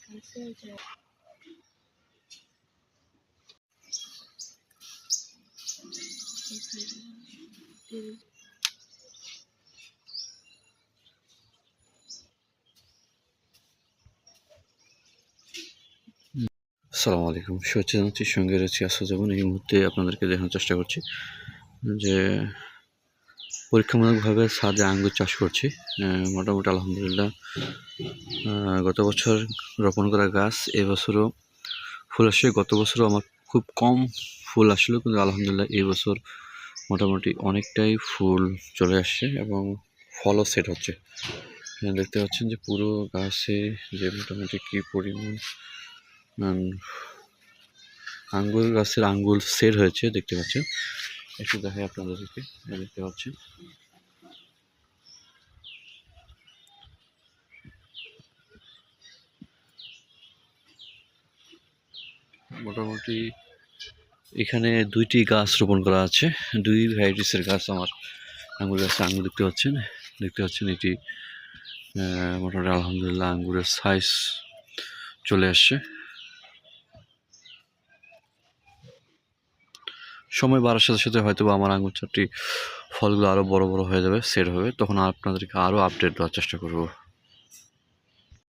আসসালামু আলাইকুম, শুভেচ্ছা জানাচ্ছি। সঙ্গে রয়েছি আসুজ্জামান। এই মুহূর্তে আপনাদেরকে দেখানোর চেষ্টা করছি যে পরীক্ষামূলকভাবে ছাদে আঙ্গুর চাষ করছি। মোটামুটি আলহামদুলিল্লাহ গত বছর রোপণ করা গাছ এবছরও ফুল আসছে। গত বছরও আমার খুব কম ফুল আসলো, কিন্তু আলহামদুলিল্লাহ এই বছর মোটামুটি অনেকটাই ফুল চলে আসছে এবং ফলও সেট হচ্ছে। দেখতে পাচ্ছেন যে পুরো গাছে যে মোটামুটি কী পরিমাণ আঙ্গুর গাছের আঙ্গুর সেট হয়েছে দেখতে পাচ্ছেন। একটু দেখাই আপনাদেরকে, দেখতে পাচ্ছেন মোটামুটি এখানে 2টি গাছ রোপণ করা আছে, 2 ভ্যারাইটিসের গাছ আমার আঙ্গুর গাছে আঙ্গুর দেখতে পাচ্ছেন এটি মোটামুটি আলহামদুলিল্লাহ আঙ্গুরের সাইজ চলে আসছে। সময় বাড়ার সাথে সাথে হয়তো আমার আঙ্গুর চারটি ফলগুলো আরও বড় বড় হয়ে যাবে, সেট হবে, তখন আপনাদেরকে আরও আপডেট দেওয়ার চেষ্টা করব।